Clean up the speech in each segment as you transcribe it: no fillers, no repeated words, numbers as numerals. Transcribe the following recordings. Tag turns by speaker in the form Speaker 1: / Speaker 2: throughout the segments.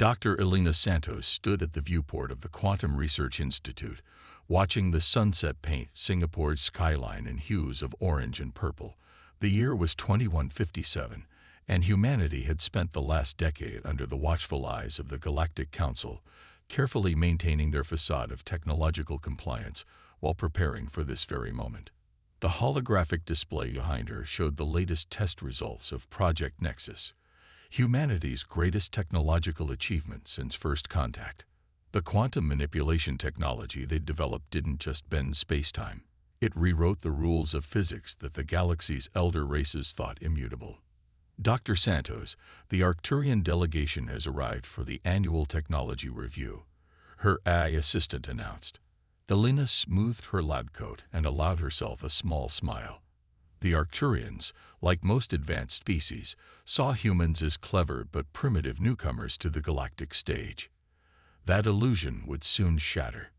Speaker 1: Dr. Elena Santos stood at the viewport of the Quantum Research Institute, watching the sunset paint Singapore's skyline in hues of orange and purple. The year was 2157, and humanity had spent the last decade under the watchful eyes of the Galactic Council, carefully maintaining their facade of technological compliance while preparing for this very moment. The holographic display behind her showed the latest test results of Project Nexus, humanity's greatest technological achievement since first contact. The quantum manipulation technology they developed didn't just bend space-time. It rewrote the rules of physics that the galaxy's elder races thought immutable. Dr. Santos, the Arcturian delegation has arrived for the annual technology review, her AI assistant announced. Elena smoothed her lab coat and allowed herself a small smile. The Arcturians, like most advanced species, saw humans as clever but primitive newcomers to the galactic stage. That illusion would soon shatter.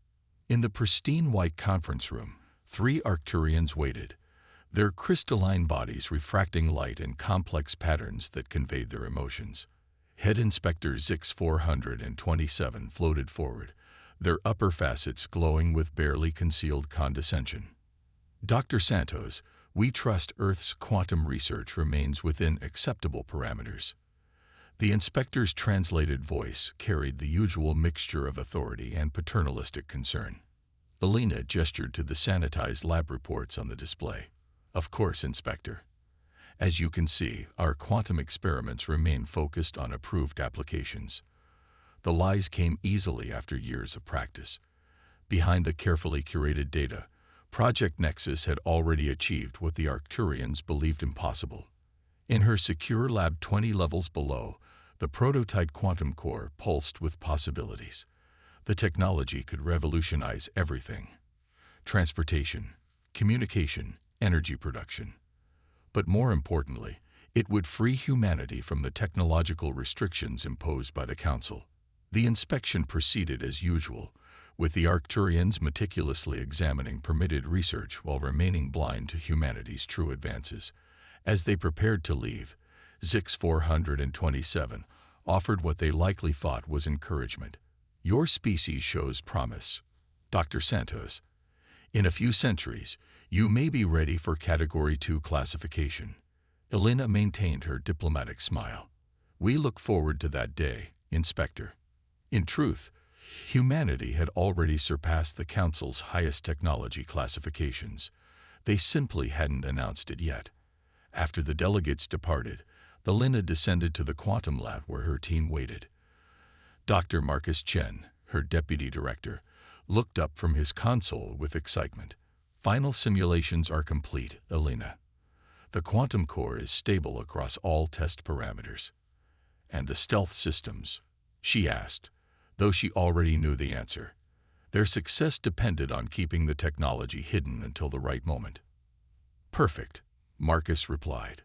Speaker 1: In the pristine white conference room, 3 Arcturians waited, their crystalline bodies refracting light in complex patterns that conveyed their emotions. Head Inspector Zix 427 floated forward, their upper facets glowing with barely concealed condescension. Dr. Santos, we trust Earth's quantum research remains within acceptable parameters. The inspector's translated voice carried the usual mixture of authority and paternalistic concern. Elena gestured to the sanitized lab reports on the display. Of course, Inspector. As you can see, our quantum experiments remain focused on approved applications. The lies came easily after years of practice. Behind the carefully curated data, Project Nexus had already achieved what the Arcturians believed impossible. In her secure lab 20 levels below, the prototype quantum core pulsed with possibilities. The technology could revolutionize everything: transportation, communication, energy production. But more importantly, it would free humanity from the technological restrictions imposed by the Council. The inspection proceeded as usual, with the Arcturians meticulously examining permitted research while remaining blind to humanity's true advances. As they prepared to leave, Zix 427 offered what they likely thought was encouragement. Your species shows promise, Dr. Santos. In a few centuries, you may be ready for Category 2 classification. Elena maintained her diplomatic smile. We look forward to that day, Inspector. In truth, humanity had already surpassed the Council's highest technology classifications. They simply hadn't announced it yet. After the delegates departed, Elena descended to the quantum lab where her team waited. Dr. Marcus Chen, her deputy director, looked up from his console with excitement. Final simulations are complete, Elena. The quantum core is stable across all test parameters. And the stealth systems? She asked, though she already knew the answer. Their success depended on keeping the technology hidden until the right moment. Perfect, Marcus replied.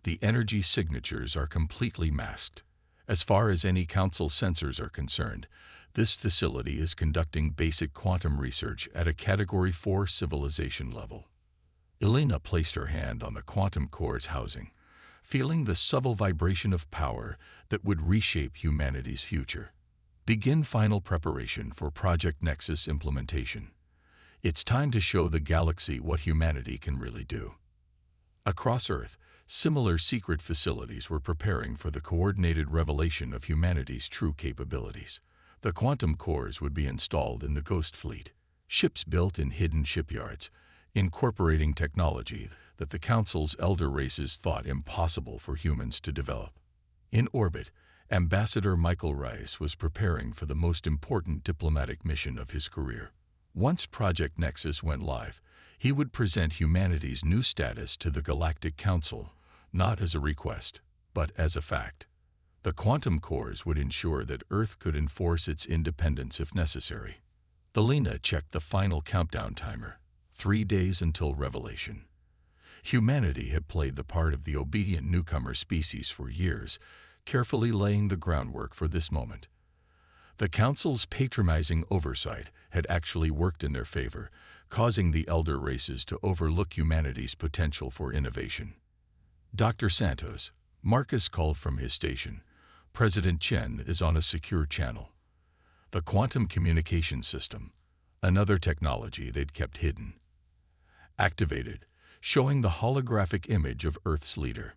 Speaker 1: The energy signatures are completely masked. As far as any Council sensors are concerned, this facility is conducting basic quantum research at a Category 4 civilization level. Elena placed her hand on the quantum core's housing, feeling the subtle vibration of power that would reshape humanity's future. Begin final preparation for Project Nexus implementation. It's time to show the galaxy what humanity can really do. Across Earth, similar secret facilities were preparing for the coordinated revelation of humanity's true capabilities. The quantum cores would be installed in the Ghost Fleet, ships built in hidden shipyards, incorporating technology that the Council's elder races thought impossible for humans to develop. In orbit, Ambassador Michael Rice was preparing for the most important diplomatic mission of his career. Once Project Nexus went live, he would present humanity's new status to the Galactic Council, not as a request, but as a fact. The quantum cores would ensure that Earth could enforce its independence if necessary. Elena checked the final countdown timer, 3 days until revelation. Humanity had played the part of the obedient newcomer species for years, carefully laying the groundwork for this moment. The Council's patronizing oversight had actually worked in their favor, causing the elder races to overlook humanity's potential for innovation. Dr. Santos, Marcus called from his station, President Chen is on a secure channel. The quantum communication system, another technology they'd kept hidden, activated, showing the holographic image of Earth's leader.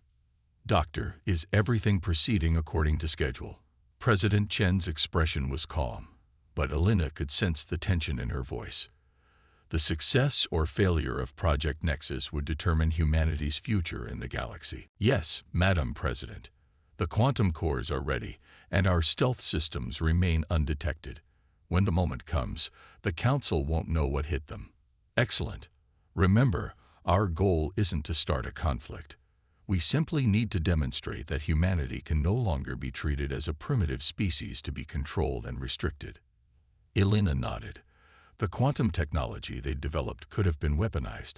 Speaker 1: Doctor, is everything proceeding according to schedule? President Chen's expression was calm, but Elena could sense the tension in her voice. The success or failure of Project Nexus would determine humanity's future in the galaxy. Yes, Madam President. The quantum cores are ready, and our stealth systems remain undetected. When the moment comes, the Council won't know what hit them. Excellent. Remember, our goal isn't to start a conflict. We simply need to demonstrate that humanity can no longer be treated as a primitive species to be controlled and restricted. Elena nodded. The quantum technology they'd developed could have been weaponized,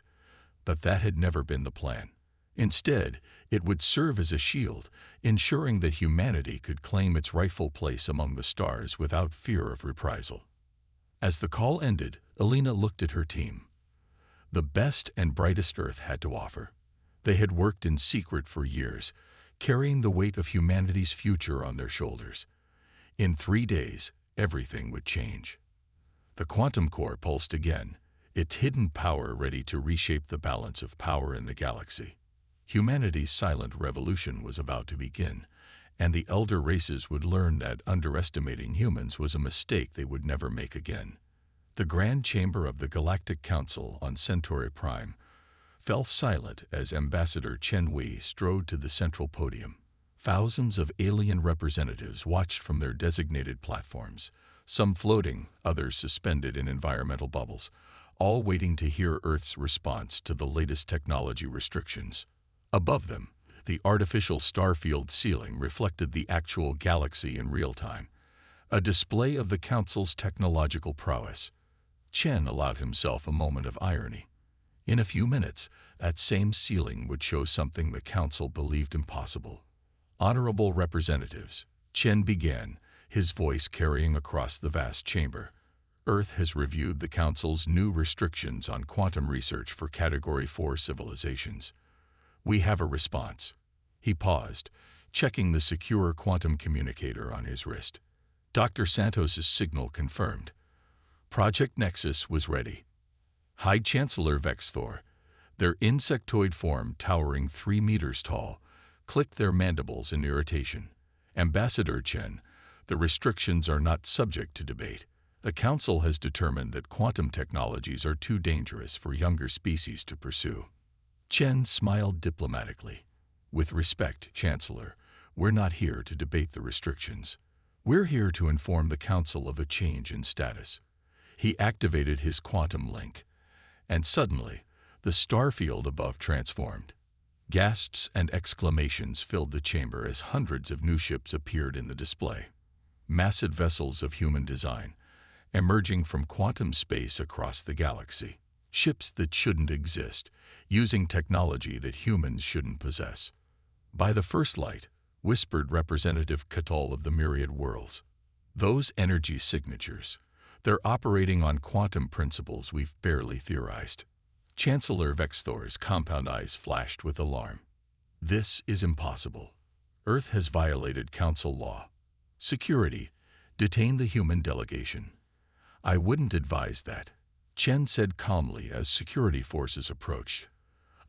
Speaker 1: but that had never been the plan. Instead, it would serve as a shield, ensuring that humanity could claim its rightful place among the stars without fear of reprisal. As the call ended, Elena looked at her team. The best and brightest Earth had to offer. They had worked in secret for years, carrying the weight of humanity's future on their shoulders. In 3 days, everything would change. The quantum core pulsed again, its hidden power ready to reshape the balance of power in the galaxy. Humanity's silent revolution was about to begin, and the elder races would learn that underestimating humans was a mistake they would never make again. The grand chamber of the Galactic Council on Centauri Prime fell silent as Ambassador Chen Wei strode to the central podium. Thousands of alien representatives watched from their designated platforms, some floating, others suspended in environmental bubbles, all waiting to hear Earth's response to the latest technology restrictions. Above them, the artificial starfield ceiling reflected the actual galaxy in real time, a display of the Council's technological prowess. Chen allowed himself a moment of irony. In a few minutes, that same ceiling would show something the Council believed impossible. Honorable representatives, Chen began, his voice carrying across the vast chamber. Earth has reviewed the Council's new restrictions on quantum research for Category 4 civilizations. We have a response. He paused, checking the secure quantum communicator on his wrist. Dr. Santos's signal confirmed. Project Nexus was ready. High Chancellor Vexthor, their insectoid form towering 3 meters tall, clicked their mandibles in irritation. Ambassador Chen, the restrictions are not subject to debate. The Council has determined that quantum technologies are too dangerous for younger species to pursue. Chen smiled diplomatically. With respect, Chancellor, we're not here to debate the restrictions. We're here to inform the Council of a change in status. He activated his quantum link, and suddenly, the starfield above transformed. Gasps and exclamations filled the chamber as hundreds of new ships appeared in the display. Massive vessels of human design, emerging from quantum space across the galaxy. Ships that shouldn't exist, using technology that humans shouldn't possess. By the first light, whispered Representative Catal of the Myriad Worlds. Those energy signatures, they're operating on quantum principles we've barely theorized. Chancellor Vexthor's compound eyes flashed with alarm. This is impossible. Earth has violated Council law. Security, detain the human delegation. I wouldn't advise that, Chen said calmly as security forces approached.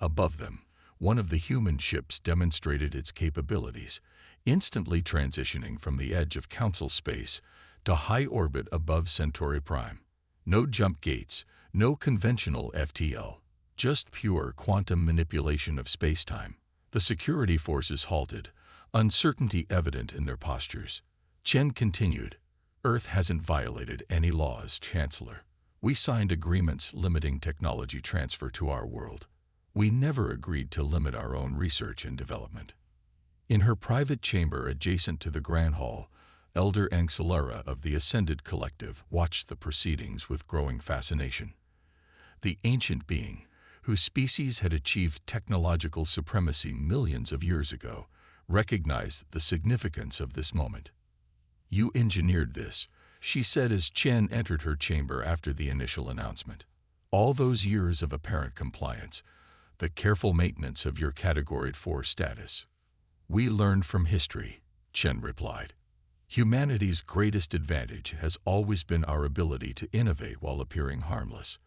Speaker 1: Above them, one of the human ships demonstrated its capabilities, instantly transitioning from the edge of Council space to high orbit above Centauri Prime. No jump gates, no conventional FTL, just pure quantum manipulation of spacetime. The security forces halted, uncertainty evident in their postures. Chen continued, Earth hasn't violated any laws, Chancellor. We signed agreements limiting technology transfer to our world. We never agreed to limit our own research and development. In her private chamber adjacent to the Grand Hall, Elder Angselara of the Ascended Collective watched the proceedings with growing fascination. The ancient being, whose species had achieved technological supremacy millions of years ago, recognized the significance of this moment. You engineered this, she said as Chen entered her chamber after the initial announcement. All those years of apparent compliance, the careful maintenance of your Category 4 status. We learned from history. Chen replied. Humanity's greatest advantage has always been our ability to innovate while appearing harmless.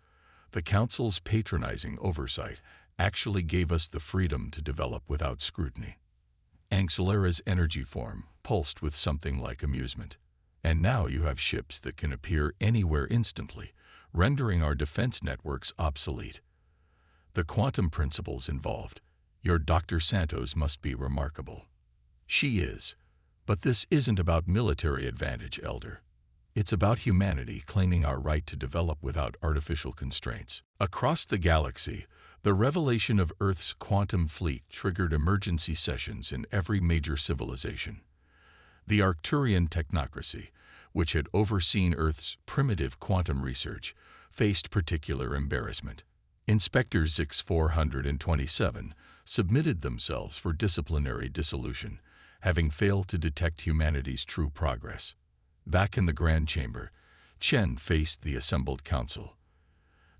Speaker 1: The Council's patronizing oversight actually gave us the freedom to develop without scrutiny. Ancillara's energy form pulsed with something like amusement. And now you have ships that can appear anywhere instantly, rendering our defense networks obsolete. The quantum principles involved. Your Dr. Santos must be remarkable. She is. But this isn't about military advantage, Elder. It's about humanity claiming our right to develop without artificial constraints. Across the galaxy, the revelation of Earth's quantum fleet triggered emergency sessions in every major civilization. The Arcturian technocracy, which had overseen Earth's primitive quantum research, faced particular embarrassment. Inspector Zix 427 submitted themselves for disciplinary dissolution, having failed to detect humanity's true progress. Back in the Grand Chamber, Chen faced the assembled council.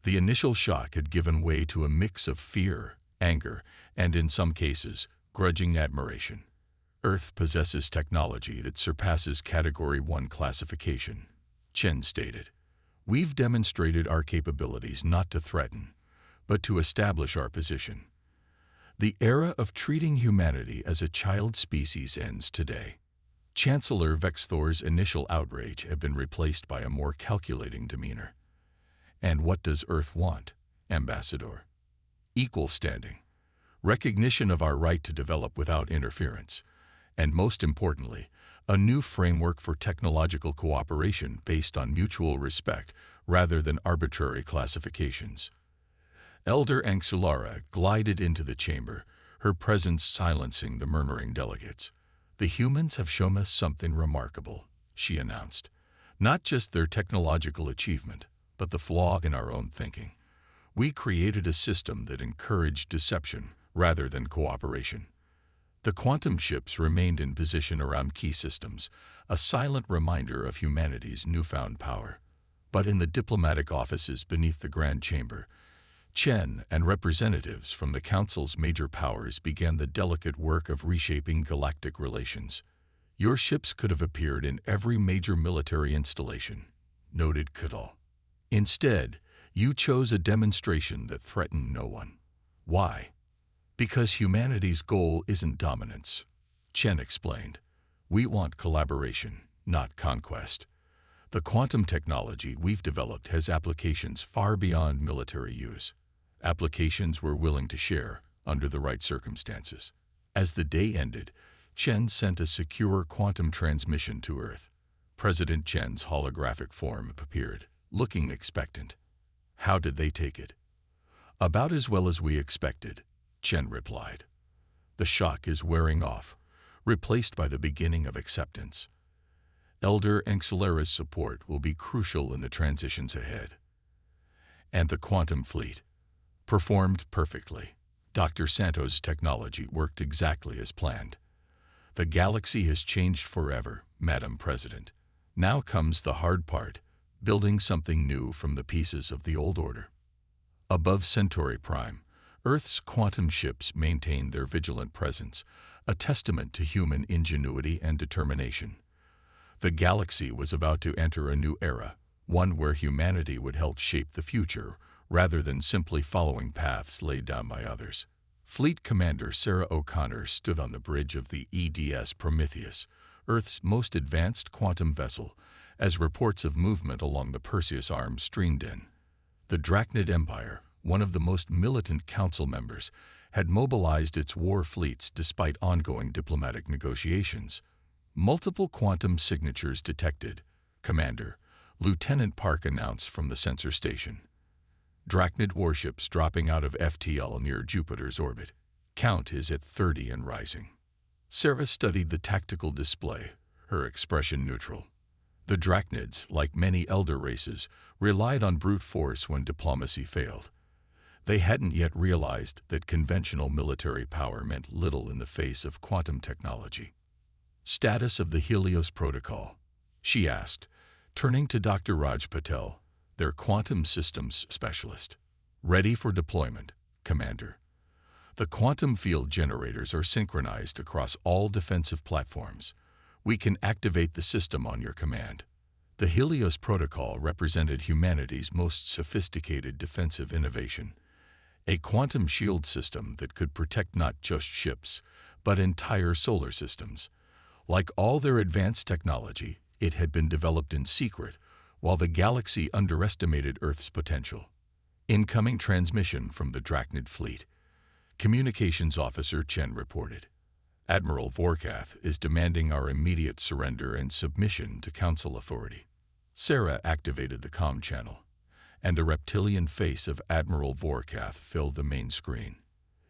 Speaker 1: The initial shock had given way to a mix of fear, anger, and in some cases, grudging admiration. Earth possesses technology that surpasses Category 1 classification, Chen stated. We've demonstrated our capabilities not to threaten, but to establish our position. The era of treating humanity as a child species ends today. Chancellor Vexthor's initial outrage had been replaced by a more calculating demeanor. And what does Earth want, Ambassador? Equal standing, recognition of our right to develop without interference, and most importantly, a new framework for technological cooperation based on mutual respect rather than arbitrary classifications. Elder Ancillara glided into the chamber, her presence silencing the murmuring delegates. The humans have shown us something remarkable, she announced. Not just their technological achievement, but the flaw in our own thinking. We created a system that encouraged deception rather than cooperation. The quantum ships remained in position around key systems, a silent reminder of humanity's newfound power. But in the diplomatic offices beneath the Grand Chamber, Chen and representatives from the Council's major powers began the delicate work of reshaping galactic relations. Your ships could have appeared in every major military installation, noted Cadal. Instead, you chose a demonstration that threatened no one. Why? Because humanity's goal isn't dominance, Chen explained. We want collaboration, not conquest. The quantum technology we've developed has applications far beyond military use. Applications we're willing to share under the right circumstances. As the day ended, Chen sent a secure quantum transmission to Earth. President Chen's holographic form appeared, looking expectant. How did they take it? About as well as we expected, Chen replied. The shock is wearing off, replaced by the beginning of acceptance. Elder Ancilara's support will be crucial in the transitions ahead. And the quantum fleet performed perfectly. Dr. Santos' technology worked exactly as planned. The galaxy has changed forever, Madam President. Now comes the hard part, building something new from the pieces of the old order. Above Centauri Prime, Earth's quantum ships maintained their vigilant presence, a testament to human ingenuity and determination. The galaxy was about to enter a new era, one where humanity would help shape the future rather than simply following paths laid down by others. Fleet Commander Sarah O'Connor stood on the bridge of the EDS Prometheus, Earth's most advanced quantum vessel, as reports of movement along the Perseus Arm streamed in. The Drachnid Empire, one of the most militant council members, had mobilized its war fleets despite ongoing diplomatic negotiations. Multiple quantum signatures detected, Commander, Lieutenant Park announced from the sensor station. Drachnid warships dropping out of FTL near Jupiter's orbit. Count is at 30 and rising. Sarah studied the tactical display, her expression neutral. The Drachnids, like many elder races, relied on brute force when diplomacy failed. They hadn't yet realized that conventional military power meant little in the face of quantum technology. Status of the Helios Protocol, she asked, turning to Dr. Raj Patel, their quantum systems specialist. Ready for deployment, Commander. The quantum field generators are synchronized across all defensive platforms. We can activate the system on your command. The Helios Protocol represented humanity's most sophisticated defensive innovation, a quantum shield system that could protect not just ships, but entire solar systems. Like all their advanced technology, it had been developed in secret, while the galaxy underestimated Earth's potential. Incoming transmission from the Drachnid fleet. Communications Officer Chen reported. Admiral Vorkath is demanding our immediate surrender and submission to Council authority. Sarah activated the comm channel, and the reptilian face of Admiral Vorkath filled the main screen.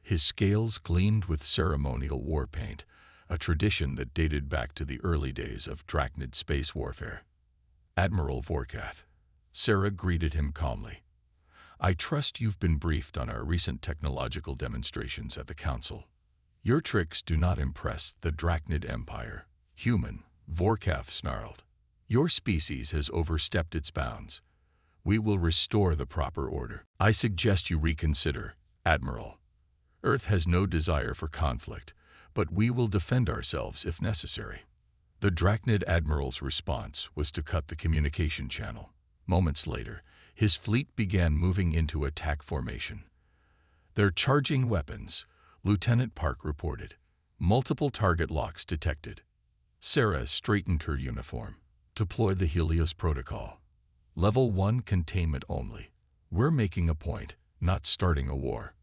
Speaker 1: His scales gleamed with ceremonial war paint, a tradition that dated back to the early days of Drachnid space warfare. Admiral Vorkath. Sarah greeted him calmly. I trust you've been briefed on our recent technological demonstrations at the Council. Your tricks do not impress the Drachnid Empire. Human, Vorkath snarled. Your species has overstepped its bounds. We will restore the proper order. I suggest you reconsider, Admiral. Earth has no desire for conflict, but we will defend ourselves if necessary. The Drachnid Admiral's response was to cut the communication channel. Moments later, his fleet began moving into attack formation. They're charging weapons, Lieutenant Park reported. Multiple target locks detected. Sarah straightened her uniform. Deploy the Helios Protocol. Level 1 containment only. We're making a point, not starting a war.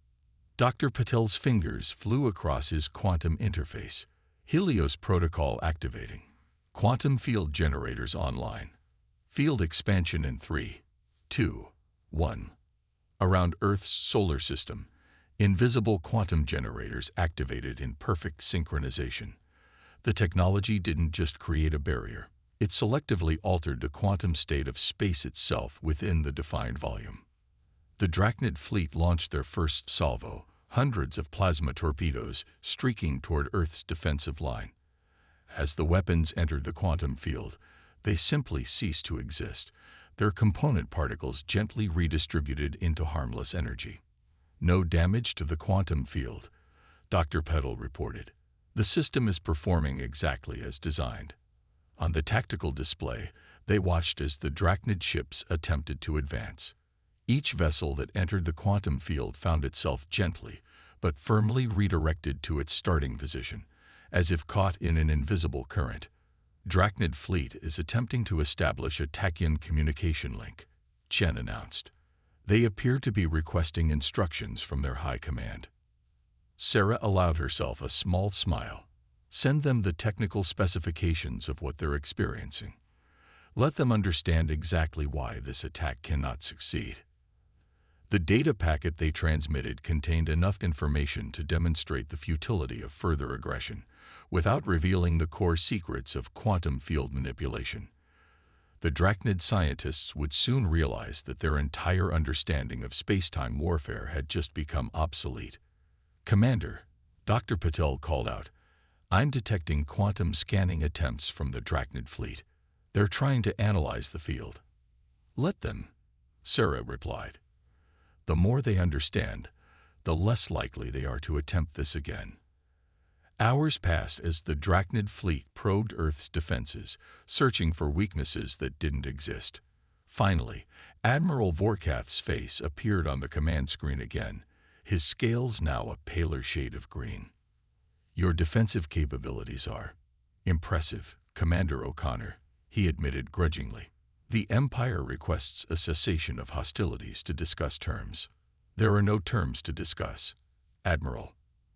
Speaker 1: Dr. Patel's fingers flew across his quantum interface. Helios Protocol activating. Quantum field generators online. Field expansion in 3, 2, 1. Around Earth's solar system, invisible quantum generators activated in perfect synchronization. The technology didn't just create a barrier. It selectively altered the quantum state of space itself within the defined volume. The Drachnid fleet launched their first salvo, hundreds of plasma torpedoes streaking toward Earth's defensive line. As the weapons entered the quantum field, they simply ceased to exist, their component particles gently redistributed into harmless energy. No damage to the quantum field, Dr. Petal reported. The system is performing exactly as designed. On the tactical display, they watched as the Drachnid ships attempted to advance. Each vessel that entered the quantum field found itself gently, but firmly redirected to its starting position, as if caught in an invisible current. Drachnid fleet is attempting to establish a Tachyon communication link, Chen announced. They appear to be requesting instructions from their high command. Sarah allowed herself a small smile. Send them the technical specifications of what they're experiencing. Let them understand exactly why this attack cannot succeed. The data packet they transmitted contained enough information to demonstrate the futility of further aggression, without revealing the core secrets of quantum field manipulation. The Drachnid scientists would soon realize that their entire understanding of space-time warfare had just become obsolete. Commander, Dr. Patel called out, I'm detecting quantum scanning attempts from the Drachnid fleet. They're trying to analyze the field. Let them, Sarah replied. The more they understand, the less likely they are to attempt this again. Hours passed as the Drachnid fleet probed Earth's defenses, searching for weaknesses that didn't exist. Finally, Admiral Vorkath's face appeared on the command screen again, his scales now a paler shade of green. Your defensive capabilities are impressive, Commander O'Connor, he admitted grudgingly. The Empire requests a cessation of hostilities to discuss terms. There are no terms to discuss. Admiral,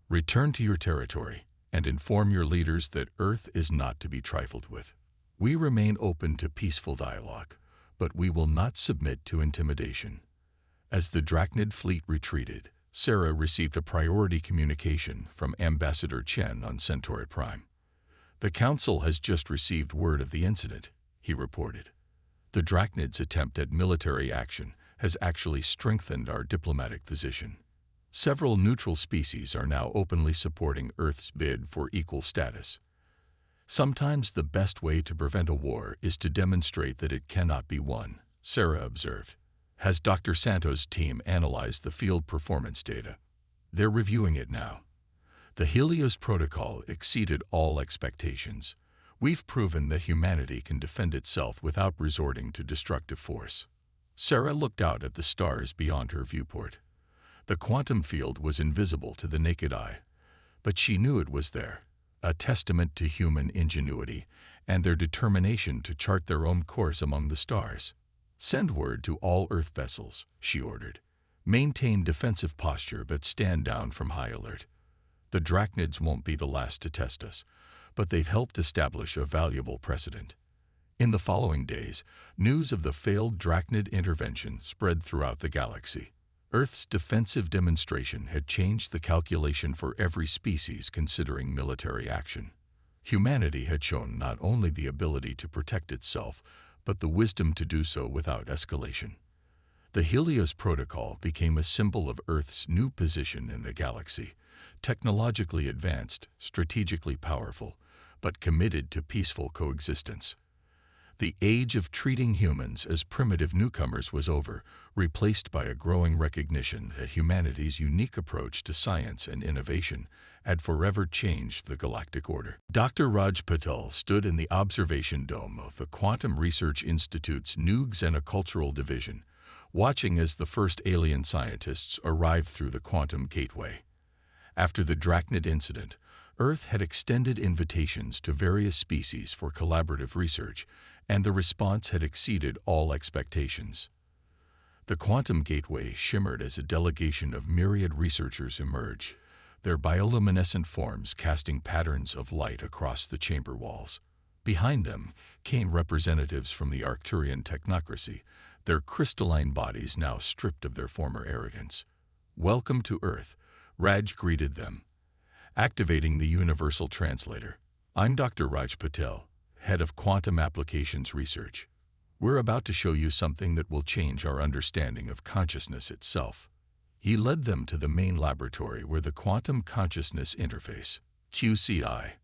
Speaker 1: return to your territory and inform your leaders that Earth is not to be trifled with. We remain open to peaceful dialogue, but we will not submit to intimidation. As the Drachnid fleet retreated, Sarah received a priority communication from Ambassador Chen on Centauri Prime. The Council has just received word of the incident, he reported. The Drachnid's attempt at military action has actually strengthened our diplomatic position. Several neutral species are now openly supporting Earth's bid for equal status. Sometimes the best way to prevent a war is to demonstrate that it cannot be won, Sarah observed. Has Dr. Santos' team analyzed the field performance data? They're reviewing it now. The Helios Protocol exceeded all expectations. We've proven that humanity can defend itself without resorting to destructive force. Sarah looked out at the stars beyond her viewport. The quantum field was invisible to the naked eye, but she knew it was there, a testament to human ingenuity and their determination to chart their own course among the stars. "Send word to all Earth vessels," she ordered. "Maintain defensive posture but stand down from high alert. The Drachnids won't be the last to test us, but they've helped establish a valuable precedent." In the following days, news of the failed Drachnid intervention spread throughout the galaxy. Earth's defensive demonstration had changed the calculation for every species considering military action. Humanity had shown not only the ability to protect itself, but the wisdom to do so without escalation. The Helios Protocol became a symbol of Earth's new position in the galaxy, technologically advanced, strategically powerful, but committed to peaceful coexistence. The age of treating humans as primitive newcomers was over, replaced by a growing recognition that humanity's unique approach to science and innovation had forever changed the galactic order. Dr. Raj Patel stood in the observation dome of the Quantum Research Institute's new Xenocultural Division, watching as the first alien scientists arrived through the quantum gateway. After the Drachnid incident, Earth had extended invitations to various species for collaborative research, and the response had exceeded all expectations. The quantum gateway shimmered as a delegation of myriad researchers emerged, their bioluminescent forms casting patterns of light across the chamber walls. Behind them came representatives from the Arcturian technocracy, their crystalline bodies now stripped of their former arrogance. "Welcome to Earth," Raj greeted them, activating the Universal Translator. "I'm Dr. Raj Patel, Head of Quantum Applications Research. We're about to show you something that will change our understanding of consciousness itself." He led them to the main laboratory where the Quantum Consciousness Interface, QCI,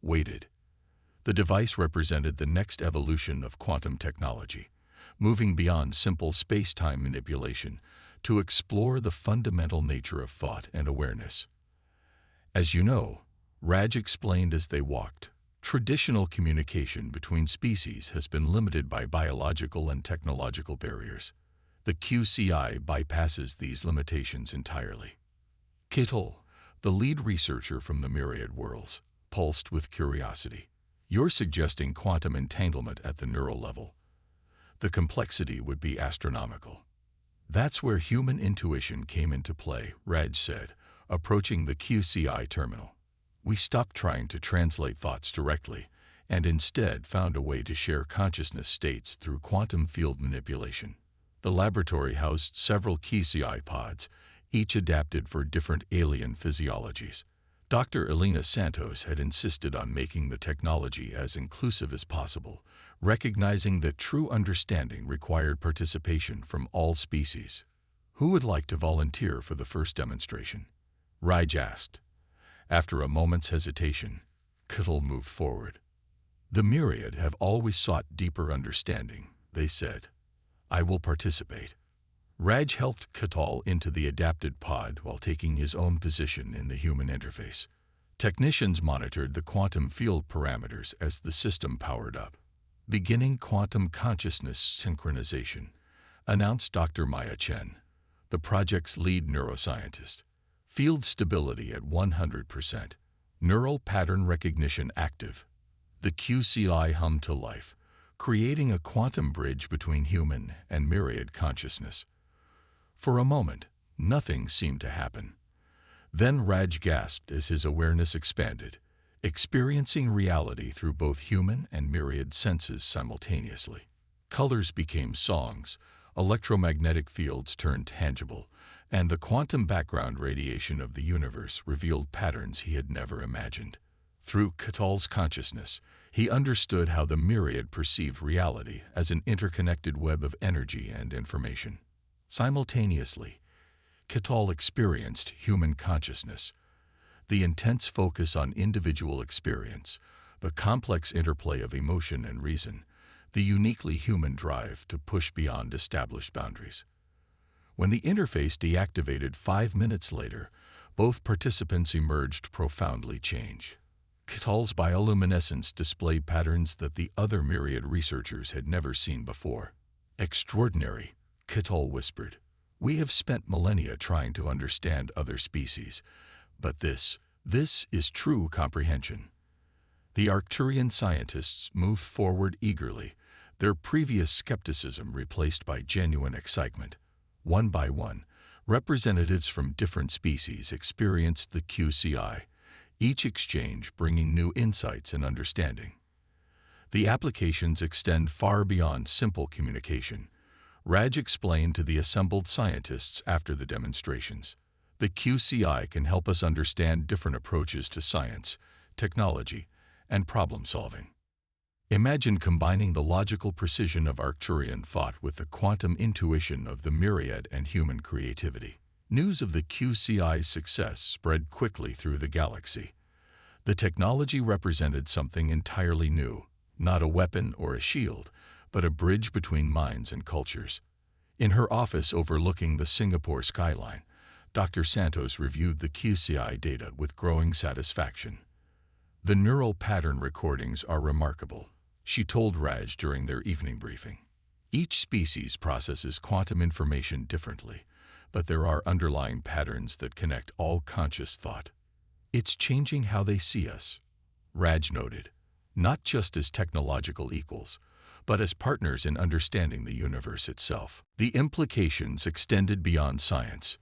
Speaker 1: waited. The device represented the next evolution of quantum technology, moving beyond simple space-time manipulation to explore the fundamental nature of thought and awareness. "As you know," Raj explained as they walked, "traditional communication between species has been limited by biological and technological barriers. The QCI bypasses these limitations entirely." Kittel, the lead researcher from the myriad worlds, pulsed with curiosity. "You're suggesting quantum entanglement at the neural level. The complexity would be astronomical." "That's where human intuition came into play," Raj said, approaching the QCI terminal. "We stopped trying to translate thoughts directly, and instead found a way to share consciousness states through quantum field manipulation." The laboratory housed several QCI pods, each adapted for different alien physiologies. Dr. Elena Santos had insisted on making the technology as inclusive as possible, recognizing that true understanding required participation from all species. "Who would like to volunteer for the first demonstration?" Raj asked. After a moment's hesitation, Kittel moved forward. "The myriad have always sought deeper understanding," they said. "I will participate." Raj helped Kittel into the adapted pod while taking his own position in the human interface. Technicians monitored the quantum field parameters as the system powered up. "Beginning quantum consciousness synchronization," announced Dr. Maya Chen, the project's lead neuroscientist. "Field stability at 100%. Neural pattern recognition active." The QCI hummed to life, creating a quantum bridge between human and myriad consciousness. For a moment, nothing seemed to happen. Then Raj gasped as his awareness expanded, experiencing reality through both human and myriad senses simultaneously. Colors became songs, electromagnetic fields turned tangible, and the quantum background radiation of the universe revealed patterns he had never imagined. Through Kittel's consciousness, he understood how the myriad perceived reality as an interconnected web of energy and information. Simultaneously, Kittel experienced human consciousness, the intense focus on individual experience, the complex interplay of emotion and reason, the uniquely human drive to push beyond established boundaries. When the interface deactivated 5 minutes later, both participants emerged profoundly changed. Kittal's bioluminescence displayed patterns that the other myriad researchers had never seen before. Extraordinary, Kittal whispered. We have spent millennia trying to understand other species, but this is true comprehension. The Arcturian scientists moved forward eagerly, their previous skepticism replaced by genuine excitement. One by one, representatives from different species experienced the QCI, each exchange bringing new insights and understanding. The applications extend far beyond simple communication. Raj explained to the assembled scientists after the demonstrations. The QCI can help us understand different approaches to science, technology, and problem-solving. Imagine combining the logical precision of Arcturian thought with the quantum intuition of the myriad and human creativity. News of the QCI's success spread quickly through the galaxy. The technology represented something entirely new, not a weapon or a shield, but a bridge between minds and cultures. In her office overlooking the Singapore skyline, Dr. Santos reviewed the QCI data with growing satisfaction. The neural pattern recordings are remarkable, she told Raj during their evening briefing. Each species processes quantum information differently, but there are underlying patterns that connect all conscious thought. It's changing how they see us, Raj noted, not just as technological equals, but as partners in understanding the universe itself. The implications extended beyond science.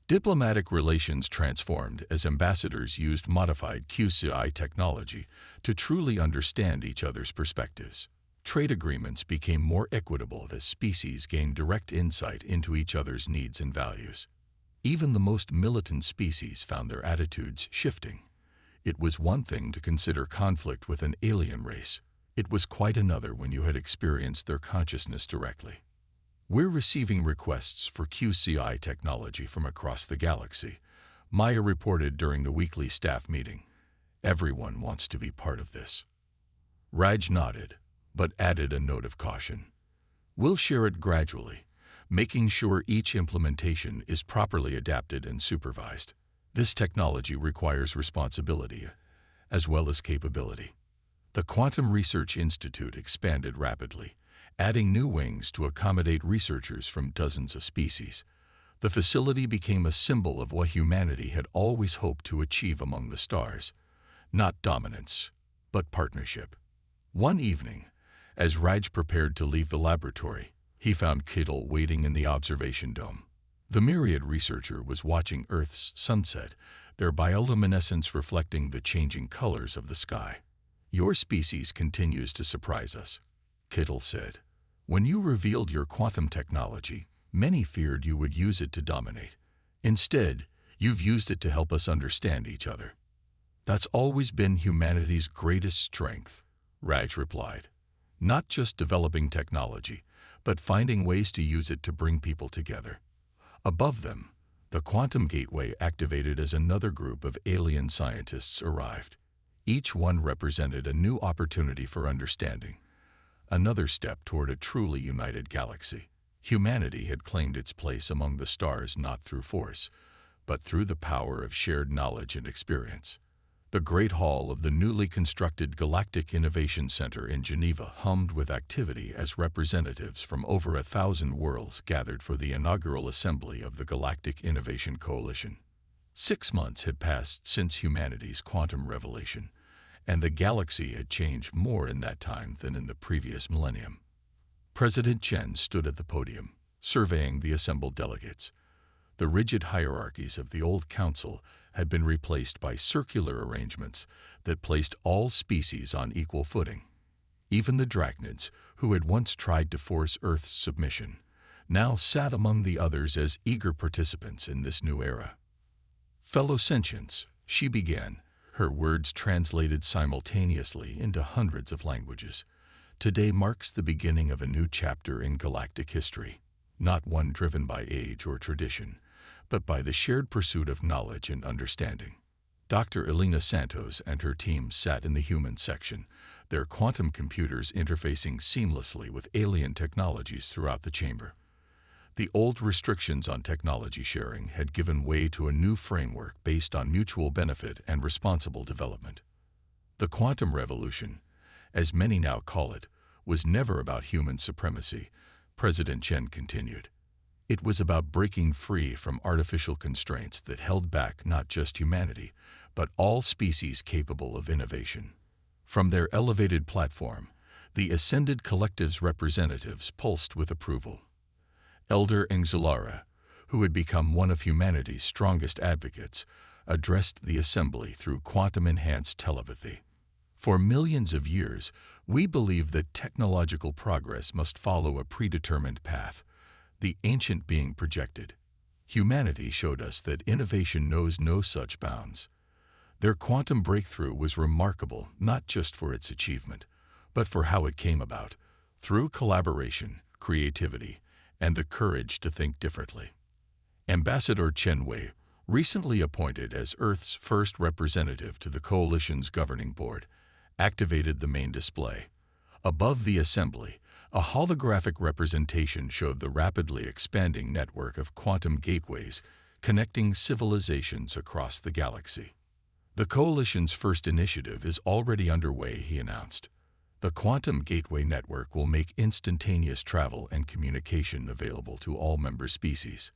Speaker 1: Diplomatic relations transformed as ambassadors used modified QCI technology to truly understand each other's perspectives. Trade agreements became more equitable as species gained direct insight into each other's needs and values. Even the most militant species found their attitudes shifting. It was one thing to consider conflict with an alien race. It was quite another when you had experienced their consciousness directly. We're receiving requests for QCI technology from across the galaxy, Maya reported during the weekly staff meeting. Everyone wants to be part of this. Raj nodded, but added a note of caution. We'll share it gradually, making sure each implementation is properly adapted and supervised. This technology requires responsibility, as well as capability. The Quantum Research Institute expanded rapidly, adding new wings to accommodate researchers from dozens of species. The facility became a symbol of what humanity had always hoped to achieve among the stars. Not dominance, but partnership. One evening, as Raj prepared to leave the laboratory, he found Kittal waiting in the observation dome. The myriad researcher was watching Earth's sunset, their bioluminescence reflecting the changing colors of the sky. Your species continues to surprise us, Kittal said. When you revealed your quantum technology, many feared you would use it to dominate. Instead, you've used it to help us understand each other. That's always been humanity's greatest strength, Raj replied. Not just developing technology, but finding ways to use it to bring people together. Above them, the quantum gateway activated as another group of alien scientists arrived. Each one represented a new opportunity for understanding, another step toward a truly united galaxy. Humanity had claimed its place among the stars not through force, but through the power of shared knowledge and experience. The Great Hall of the newly constructed Galactic Innovation Center in Geneva hummed with activity as representatives from over 1,000 worlds gathered for the inaugural assembly of the Galactic Innovation Coalition. 6 months had passed since humanity's quantum revelation, and the galaxy had changed more in that time than in the previous millennium. President Chen stood at the podium, surveying the assembled delegates. The rigid hierarchies of the old council had been replaced by circular arrangements that placed all species on equal footing. Even the drachnids, who had once tried to force Earth's submission, now sat among the others as eager participants in this new era. Fellow sentients, she began, her words translated simultaneously into hundreds of languages. Today marks the beginning of a new chapter in galactic history, not one driven by age or tradition, but by the shared pursuit of knowledge and understanding. Dr. Elena Santos and her team sat in the human section, their quantum computers interfacing seamlessly with alien technologies throughout the chamber. The old restrictions on technology sharing had given way to a new framework based on mutual benefit and responsible development. The quantum revolution, as many now call it, was never about human supremacy, President Chen continued. It was about breaking free from artificial constraints that held back not just humanity, but all species capable of innovation. From their elevated platform, the ascended collective's representatives pulsed with approval. Elder Ingenuity, who had become one of humanity's strongest advocates, addressed the assembly through quantum-enhanced telepathy. For millions of years, we believed that technological progress must follow a predetermined path, the ancient being projected. Humanity showed us that innovation knows no such bounds. Their quantum breakthrough was remarkable not just for its achievement, but for how it came about, through collaboration, creativity, and the courage to think differently. Ambassador Chen Wei, recently appointed as Earth's first representative to the coalition's governing board, activated the main display. Above the assembly, a holographic representation showed the rapidly expanding network of quantum gateways connecting civilizations across the galaxy. The coalition's first initiative is already underway, he announced. The Quantum Gateway Network will make instantaneous travel and communication available to all member species.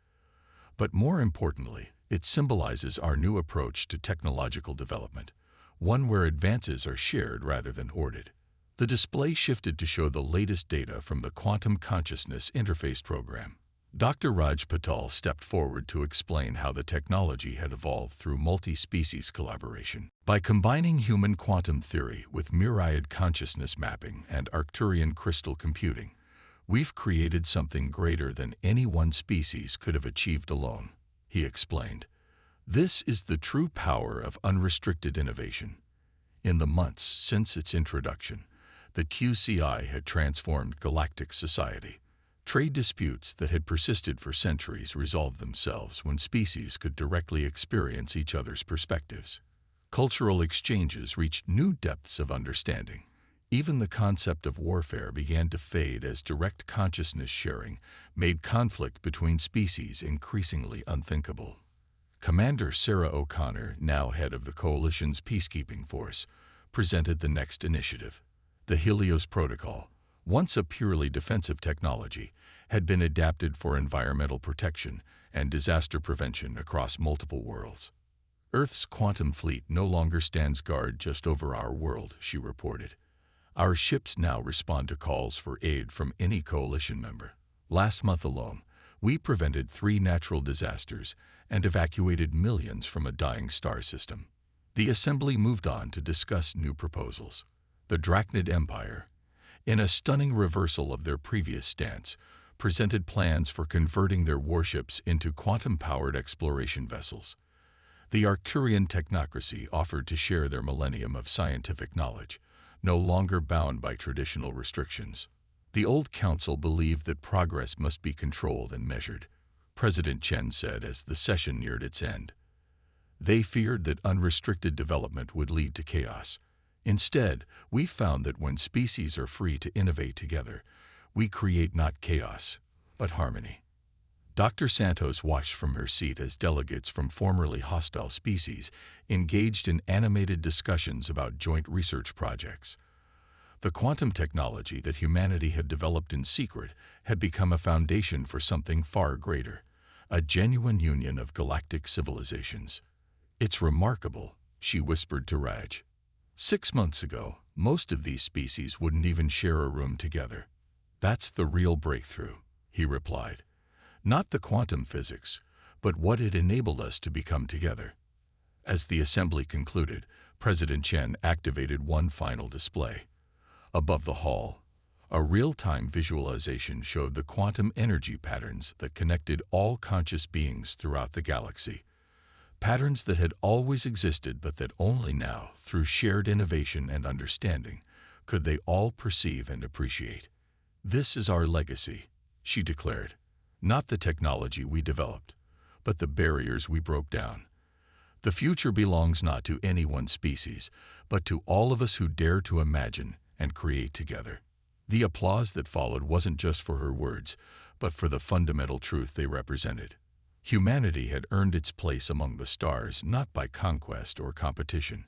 Speaker 1: But more importantly, it symbolizes our new approach to technological development, one where advances are shared rather than hoarded. The display shifted to show the latest data from the Quantum Consciousness Interface program. Dr. Raj Patel stepped forward to explain how the technology had evolved through multi-species collaboration. By combining human quantum theory with myriad consciousness mapping and Arcturian crystal computing, we've created something greater than any one species could have achieved alone, he explained. This is the true power of unrestricted innovation. In the months since its introduction, the QCI had transformed galactic society. Trade disputes that had persisted for centuries resolved themselves when species could directly experience each other's perspectives. Cultural exchanges reached new depths of understanding. Even the concept of warfare began to fade as direct consciousness sharing made conflict between species increasingly unthinkable. Commander Sarah O'Connor, now head of the coalition's peacekeeping force, presented the next initiative. The Helios Protocol, once a purely defensive technology, had been adapted for environmental protection and disaster prevention across multiple worlds. Earth's quantum fleet no longer stands guard just over our world, she reported. Our ships now respond to calls for aid from any coalition member. Last month alone, we prevented 3 natural disasters and evacuated millions from a dying star system. The assembly moved on to discuss new proposals. The Drachnid Empire, in a stunning reversal of their previous stance, presented plans for converting their warships into quantum-powered exploration vessels. The Arcturian technocracy offered to share their millennium of scientific knowledge, no longer bound by traditional restrictions. The old council believed that progress must be controlled and measured, President Chen said as the session neared its end. They feared that unrestricted development would lead to chaos. Instead, we found that when species are free to innovate together, we create not chaos, but harmony. Dr. Santos watched from her seat as delegates from formerly hostile species engaged in animated discussions about joint research projects. The quantum technology that humanity had developed in secret had become a foundation for something far greater, a genuine union of galactic civilizations. It's remarkable, she whispered to Raj. 6 months ago, most of these species wouldn't even share a room together. That's the real breakthrough, he replied. Not the quantum physics, but what it enabled us to become together. As the assembly concluded, President Chen activated one final display. Above the hall, a real-time visualization showed the quantum energy patterns that connected all conscious beings throughout the galaxy. Patterns that had always existed but that only now, through shared innovation and understanding, could they all perceive and appreciate. This is our legacy, she declared. Not the technology we developed, but the barriers we broke down. The future belongs not to any one species, but to all of us who dare to imagine and create together. The applause that followed wasn't just for her words, but for the fundamental truth they represented. Humanity had earned its place among the stars not by conquest or competition,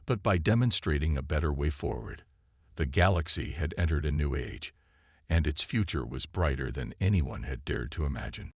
Speaker 1: but by demonstrating a better way forward. The galaxy had entered a new age, and its future was brighter than anyone had dared to imagine.